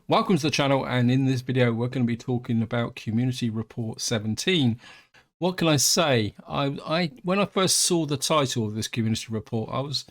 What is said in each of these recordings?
Welcome to the channel, and in this video we're going to be talking about Community Report 17. What can I say? When I first saw the title of this community report, I was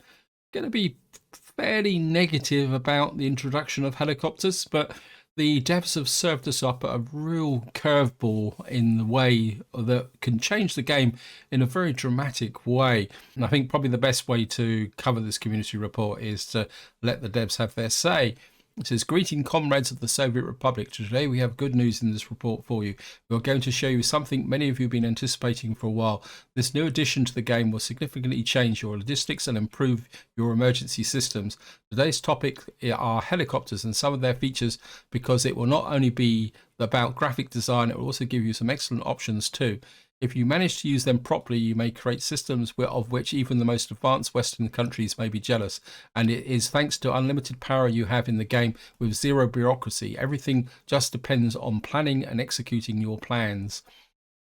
going to be fairly negative about the introduction of helicopters, but the devs have served us up a real curveball in the way that can change the game in a very dramatic way. And I think probably the best way to cover this community report is to let the devs have their say. It says, greeting comrades of the Soviet Republic. Today we have good news in this report for you. We are going to show you something many of you have been anticipating for a while. This new addition to the game will significantly change your logistics and improve your emergency systems. Today's topic are helicopters and some of their features, because it will not only be about graphic design, it will also give you some excellent options too. If you manage to use them properly, you may create systems of which even the most advanced Western countries may be jealous. And it is thanks to unlimited power you have in the game with zero bureaucracy. Everything just depends on planning and executing your plans.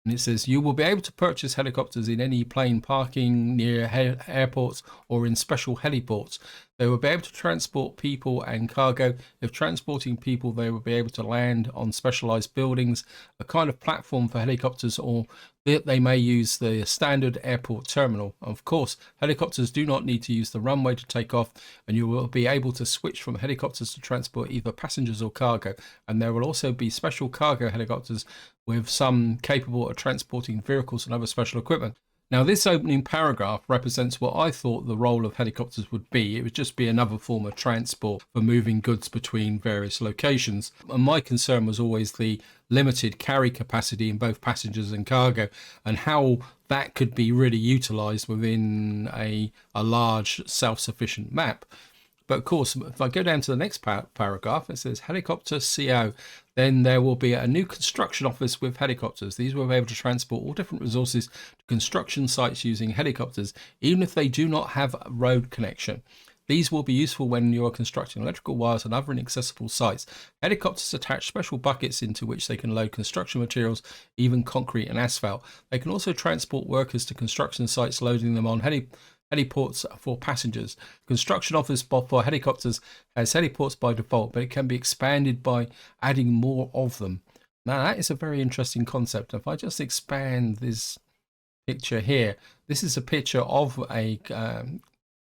And it says you will be able to purchase helicopters in any plane parking near airports or in special heliports. They will be able to transport people and cargo. If transporting people, they will be able to land on specialized buildings, a kind of platform for helicopters, or they may use the standard airport terminal. Of course, helicopters do not need to use the runway to take off, and you will be able to switch from helicopters to transport either passengers or cargo. And there will also be special cargo helicopters with some capable of transporting vehicles and other special equipment. Now, this opening paragraph represents what I thought the role of helicopters would be. It would just be another form of transport for moving goods between various locations. And my concern was always the limited carry capacity in both passengers and cargo, and how that could be really utilized within a large self-sufficient map. But of course, if I go down to the next paragraph, it says helicopter CO. Then there will be a new construction office with helicopters. These will be able to transport all different resources to construction sites using helicopters, even if they do not have a road connection. These will be useful when you are constructing electrical wires and other inaccessible sites. Helicopters attach special buckets into which they can load construction materials, even concrete and asphalt. They can also transport workers to construction sites, loading them on heliports for passengers. Construction office for helicopters has heliports by default, but it can be expanded by adding more of them. Now, that is a very interesting concept. If I just expand this picture here, this is a picture of a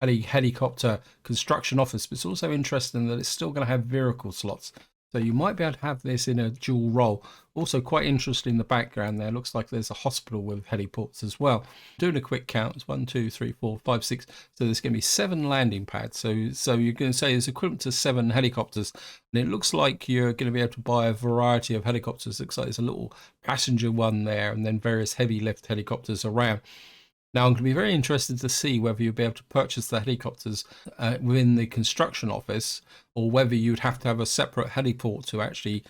helicopter construction office, but it's also interesting that it's still going to have vehicle slots. So you might be able to have this in a dual role. Also quite interesting in the background there. Looks like there's a hospital with heliports as well. Doing a quick count, it's 1, 2, 3, 4, 5, 6. So there's going to be 7 landing pads. So you're going to say it's equivalent to 7 helicopters. And it looks like you're going to be able to buy a variety of helicopters. Looks like there's a little passenger one there, and then various heavy lift helicopters around. Now, I'm going to be very interested to see whether you'll be able to purchase the helicopters within the construction office, or whether you'd have to have a separate heliport to actually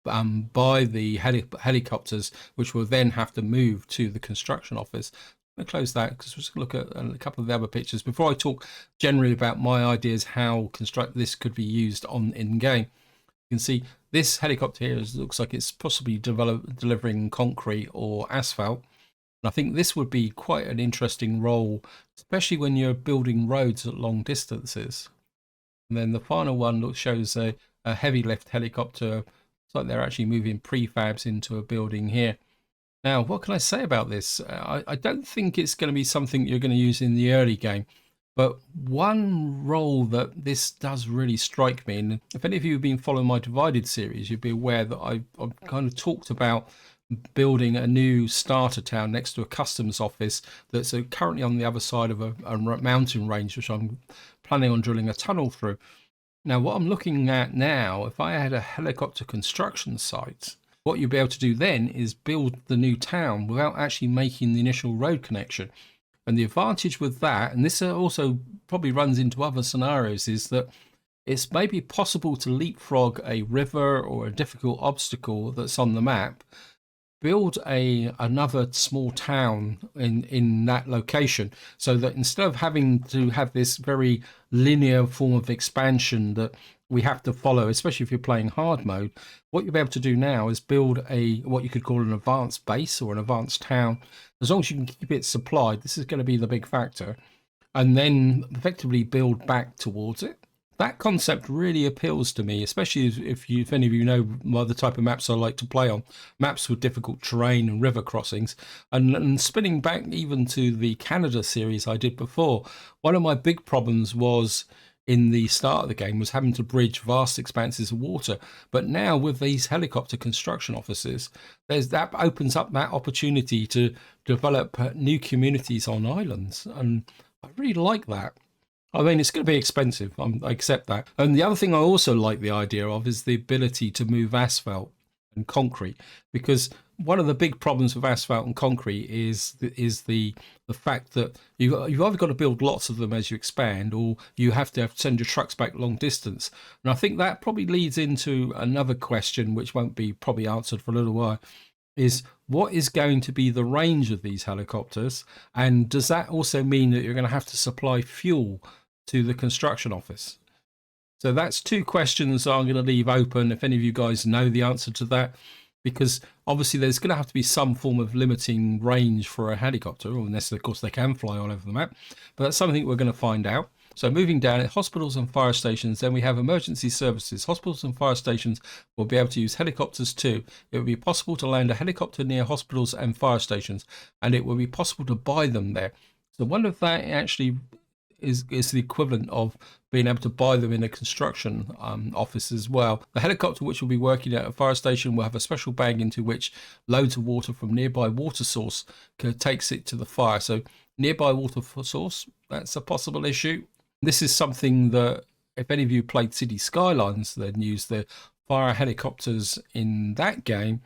buy the helicopters, which will then have to move to the construction office. I'm going to close that because we'll just look at a couple of the other pictures before I talk generally about my ideas how this could be used in game. You can see this helicopter here looks like it's possibly delivering concrete or asphalt. I think this would be quite an interesting role, especially when you're building roads at long distances. And then the final one shows a heavy lift helicopter. It's like they're actually moving prefabs into a building here. Now, what can I say about this? I don't think it's going to be something you're going to use in the early game. But one role that this does really strike me, and if any of you have been following my Divided series, you'd be aware that I've kind of talked about building a new starter town next to a customs office that's currently on the other side of a mountain range, which I'm planning on drilling a tunnel through. Now, what I'm looking at now, if I had a helicopter construction site, what you'll be able to do then is build the new town without actually making the initial road connection. And the advantage with that, and this also probably runs into other scenarios, is that it's maybe possible to leapfrog a river or a difficult obstacle that's on the map, build another small town in that location, so that instead of having to have this very linear form of expansion that we have to follow, especially if you're playing hard mode, what you'll be able to do now is build what you could call an advanced base or an advanced town. As long as you can keep it supplied, this is going to be the big factor, and then effectively build back towards it. That concept really appeals to me, especially if any of you know the type of maps I like to play on, maps with difficult terrain and river crossings. And spinning back even to the Canada series I did before, one of my big problems was in the start of the game was having to bridge vast expanses of water. But now with these helicopter construction offices, that opens up that opportunity to develop new communities on islands, and I really like that. I mean, it's going to be expensive. I accept that. And the other thing I also like the idea of is the ability to move asphalt and concrete, because one of the big problems with asphalt and concrete is the fact that you've either got to build lots of them as you expand, or you have to send your trucks back long distance. And I think that probably leads into another question, which won't be probably answered for a little while, is what is going to be the range of these helicopters, and does that also mean that you're going to have to supply fuel to the construction office? So that's two questions I'm going to leave open if any of you guys know the answer to that, because obviously there's going to have to be some form of limiting range for a helicopter, unless of course they can fly all over the map, but that's something we're going to find out. So moving down at hospitals and fire stations, then we have emergency services. Hospitals and fire stations will be able to use helicopters too. It will be possible to land a helicopter near hospitals and fire stations, and it will be possible to buy them there. So I wonder if that actually is the equivalent of being able to buy them in a construction office as well. The helicopter which will be working at a fire station will have a special bag into which loads of water from nearby water source takes it to the fire. So nearby water source, that's a possible issue. This is something that if any of you played City Skylines, then use the fire helicopters in that game.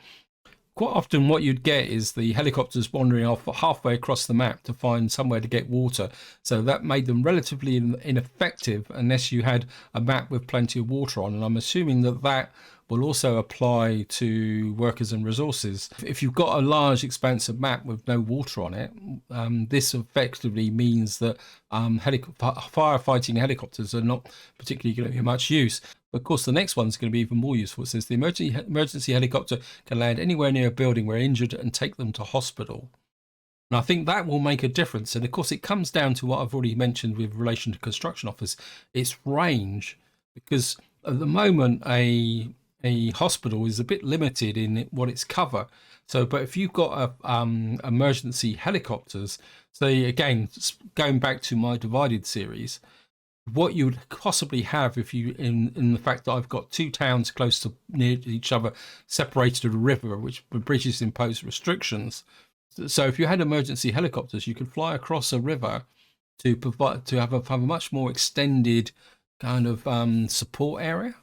Quite often what you'd get is the helicopters wandering off halfway across the map to find somewhere to get water. So that made them relatively ineffective unless you had a map with plenty of water on. And I'm assuming that that will also apply to workers and resources. If you've got a large expansive map with no water on it, this effectively means that firefighting helicopters are not particularly going to be much use. Of course, the next one's going to be even more useful. It says the emergency helicopter can land anywhere near a building where injured and take them to hospital. And I think that will make a difference. And of course, it comes down to what I've already mentioned with relation to construction office. It's range, because at the moment a hospital is a bit limited in what its cover. So, but if you've got emergency helicopters, so again, going back to my Divided series, what you would possibly have if you in the fact that I've got two towns close to near each other, separated at a river, which the bridges impose restrictions. So if you had emergency helicopters, you could fly across a river to provide to have a much more extended kind of support area.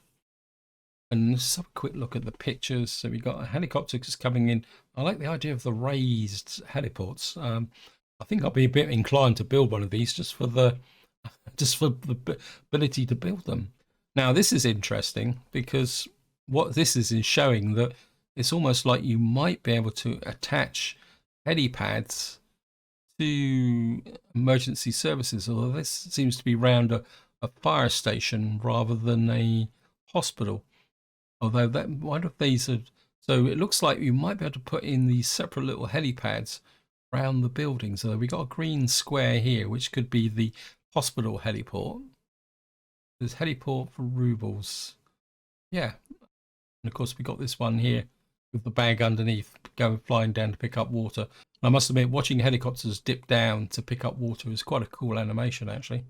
And let's have a quick look at the pictures. So we've got a helicopter just coming in. I like the idea of the raised heliports. I think I'll be a bit inclined to build one of these just for the ability to build them. Now this is interesting because what this is showing that it's almost like you might be able to attach helipads to emergency services, although this seems to be around a fire station rather than a hospital. Although that one of these are, so it looks like you might be able to put in these separate little helipads around the building. So we got a green square here, which could be the hospital heliport. There's heliport for rubles. Yeah. And of course we got this one here with the bag underneath going flying down to pick up water. I must admit, watching helicopters dip down to pick up water is quite a cool animation actually.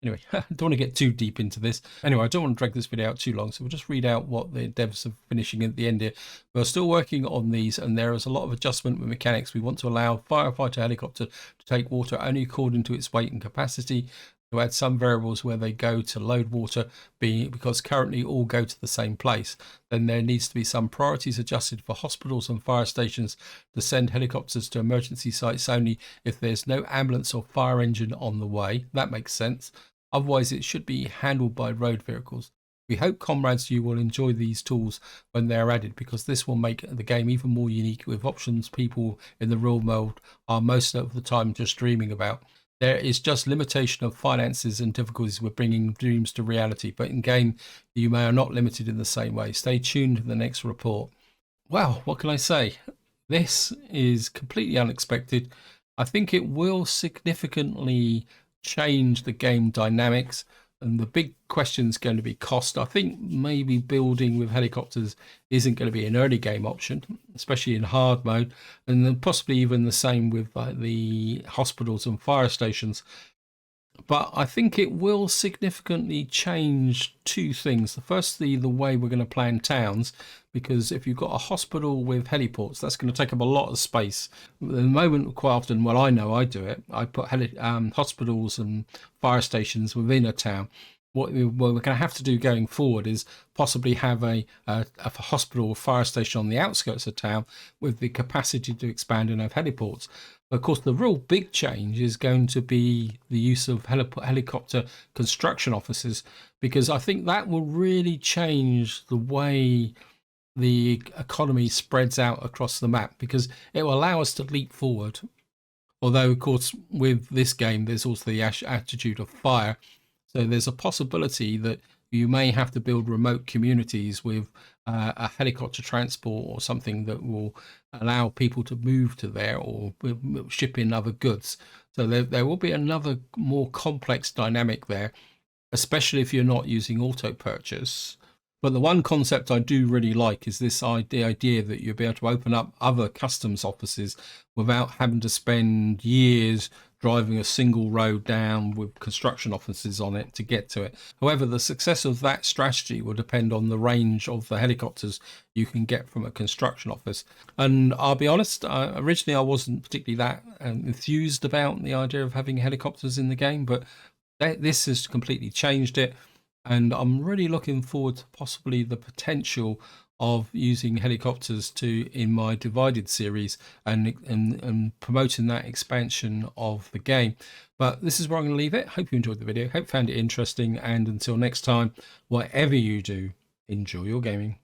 Anyway, I don't want to get too deep into this. Anyway, I don't want to drag this video out too long, so we'll just read out what the devs are finishing at the end here. We're still working on these, and there is a lot of adjustment with mechanics. We want to allow firefighter helicopter to take water only according to its weight and capacity, to add some variables where they go to load water, because currently all go to the same place. Then there needs to be some priorities adjusted for hospitals and fire stations to send helicopters to emergency sites only if there's no ambulance or fire engine on the way. That makes sense. Otherwise, it should be handled by road vehicles. We hope, comrades, you will enjoy these tools when they are added, because this will make the game even more unique with options people in the real world are most of the time just dreaming about. There is just limitation of finances and difficulties with bringing dreams to reality, but in game, you may are not limited in the same way. Stay tuned to the next report. Well, what can I say? This is completely unexpected. I think it will significantly change the game dynamics. And the big question is going to be cost. I think maybe building with helicopters isn't going to be an early game option, especially in hard mode, and then possibly even the same with like the hospitals and fire stations. But I think it will significantly change two things. Firstly, the way we're going to plan towns, because if you've got a hospital with heliports, that's going to take up a lot of space. At the moment, quite often, well, I know I do it. I put hospitals and fire stations within a town. What we're going to have to do going forward is possibly have a hospital or fire station on the outskirts of town with the capacity to expand and have heliports. Of course, the real big change is going to be the use of helicopter construction offices, because I think that will really change the way the economy spreads out across the map, because it will allow us to leap forward. Although, of course, with this game, there's also the attitude of fire. So there's a possibility that you may have to build remote communities with a helicopter transport or something that will allow people to move to there, or ship in other goods. So there will be another more complex dynamic there, especially if you're not using auto purchase. But the one concept I do really like is this idea that you'll be able to open up other customs offices without having to spend years driving a single road down with construction offices on it to get to it. However, the success of that strategy will depend on the range of the helicopters you can get from a construction office. And I'll be honest, originally I wasn't particularly that enthused about the idea of having helicopters in the game, but this has completely changed it. And I'm really looking forward to possibly the potential of using helicopters in my Divided series and promoting that expansion of the game. But this is where I'm going to leave it. Hope you enjoyed the video. Hope you found it interesting. And until next time, whatever you do, enjoy your gaming.